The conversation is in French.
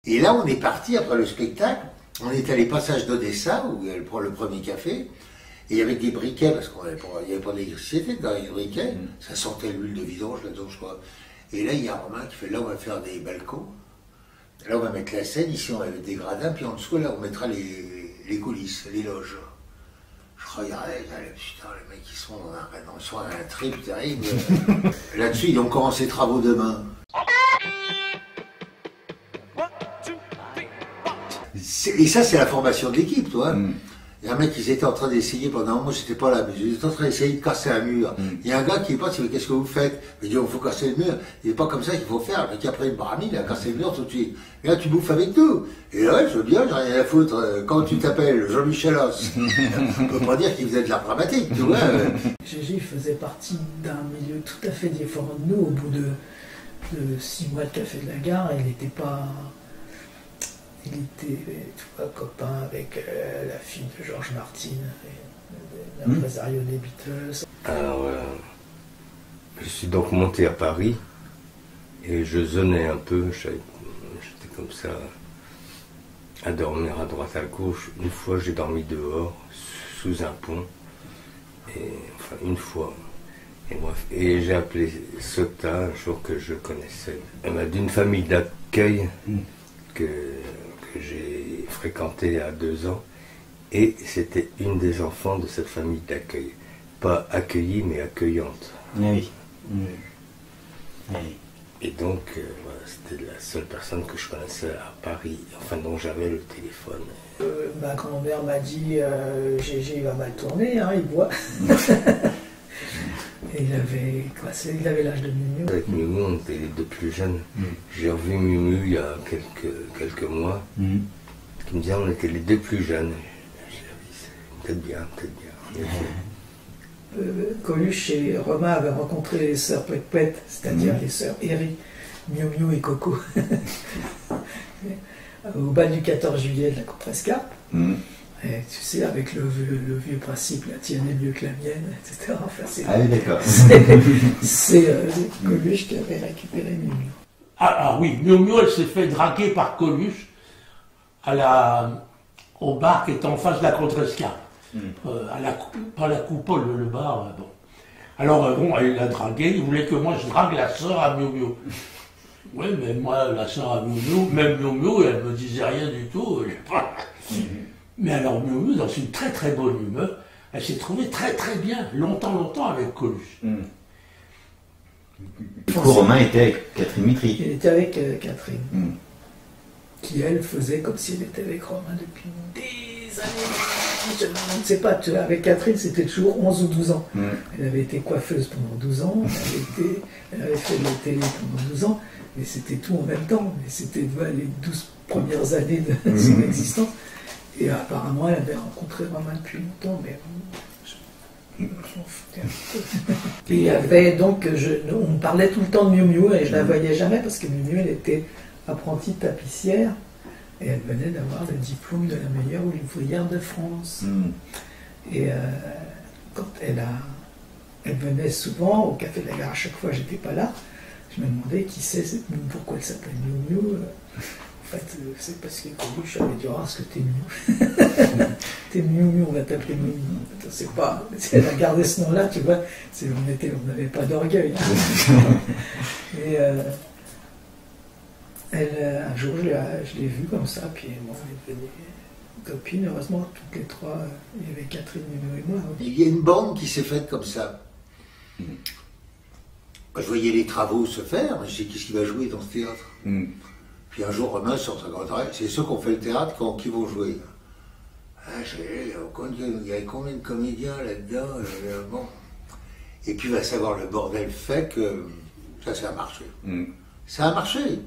Et là, on est parti après le spectacle. On est allé passage d'Odessa, où elle prend le premier café. Et avec des briquets, parce qu'il n'y avait pas d'électricité dans les briquets, ça sentait l'huile de vidange là-dedans, je crois. Et là, il y a Romain qui fait, là, on va faire des balcons. Là, on va mettre la scène, ici, on va mettre des gradins, puis en dessous, là, on mettra les coulisses, les loges. Je regardais, putain, les mecs, ils sont à un trip terrible. Là-dessus, ils ont commencé les travaux demain. Et ça, c'est la formation de l'équipe, toi. Il y a un mec qui était en train d'essayer pendant un moment, j'étais pas là, mais ils étaient en train d'essayer de casser un mur. Il y a un gars qui passe, il dit, qu'est-ce que vous faites? Il dit, il faut casser le mur. Il n'est pas comme ça qu'il faut faire. Mais après une baramine, il a cassé le mur tout de suite. Et là, tu bouffes avec nous. Et là, ouais, je veux bien, j'ai rien à foutre. Quand tu t'appelles Jean-Michel Os, on peut pas dire qu'il faisait de l'art dramatique, tu vois. Gégé faisait partie d'un milieu tout à fait différent de nous. Au bout de 6 mois de Café de la Gare, il n'était pas... Il était, tu vois, copain avec la fille de George Martin, l'impresario des Beatles. Alors, je suis donc monté à Paris et je zonais un peu. J'étais comme ça à dormir à droite à gauche. Une fois, j'ai dormi dehors, sous un pont. Et, enfin, une fois. Et bref, et j'ai appelé Sota un jour que je connaissais. Elle m'a d'une famille d'accueil que j'ai fréquenté à 2 ans, et c'était une des enfants de cette famille d'accueil. Pas accueillie, mais accueillante. Oui. Et donc, voilà, c'était la seule personne que je connaissais à Paris, enfin dont j'avais le téléphone. Ma grand-mère m'a dit, Gégé il va mal tourner, hein, il boit. Et il avait l'âge de Miu. Avec Miu, on était les deux plus jeunes. J'ai revu Miu il y a quelques mois, qui me disait on était les deux plus jeunes. J'ai dit, peut-être bien. Coluche et Romain avaient rencontré les sœurs Pet-Pet, c'est-à-dire les sœurs Eri, Miu et Coco, au bal du 14 juillet de la Contrescarpe. Et tu sais, avec le vieux principe, la tienne est mieux que la mienne, etc. Enfin, ah oui, d'accord. C'est Coluche qui avait récupéré Miu. Ah oui, Miu, elle s'est fait draguer par Coluche au bar qui était en face de la Contrescarpe. Pas la coupole, le bar. Bon. Alors, elle l'a dragué, il voulait que moi je drague la sœur à Miu. Oui, mais moi, la sœur à Miu, même Miu, elle me disait rien du tout. Mais alors Miu, dans une très très bonne humeur, elle s'est trouvée très très bien, longtemps avec Coluche. Du coup, Romain était avec Catherine Mitry. Il était avec Catherine, qui elle faisait comme si elle était avec Romain depuis des années. Je ne sais pas, avec Catherine c'était toujours 11 ou 12 ans. Elle avait été coiffeuse pendant 12 ans, elle avait fait de la télé pendant 12 ans, mais c'était tout en même temps. Mais c'était les 12 premières années de son existence. Et apparemment, elle avait rencontré Romain depuis longtemps, mais je m'en foutais un peu. Et il y avait donc, on parlait tout le temps de Miu, et je la voyais jamais parce que Miu, elle était apprentie tapissière, et elle venait d'avoir le diplôme de la meilleure ouvrière de France. Et quand elle venait souvent au Café de la Gare, à chaque fois j'étais pas là, je me demandais qui c'est, pourquoi elle s'appelle Miu. En fait, c'est parce que Coluche avait dit, ce que t'es Miu. T'es Miu, on va t'appeler Miu. C'est pas, elle a gardé ce nom-là, tu vois, on n'avait pas d'orgueil. Et un jour, je l'ai vue comme ça, puis bon, elle est devenue copine. Heureusement, toutes les trois, il y avait Catherine, Miu et moi. Il y a une bande qui s'est faite comme ça. Je voyais les travaux se faire, je dis, qu'est-ce qu'il va jouer dans ce théâtre? Puis un jour, Romain sort sa grande oreille, c'est ceux qui ont fait le théâtre qui vont jouer. Il y a combien de comédiens là-dedans bon. Et puis, il va savoir le bordel fait que ça a marché. Ça a marché.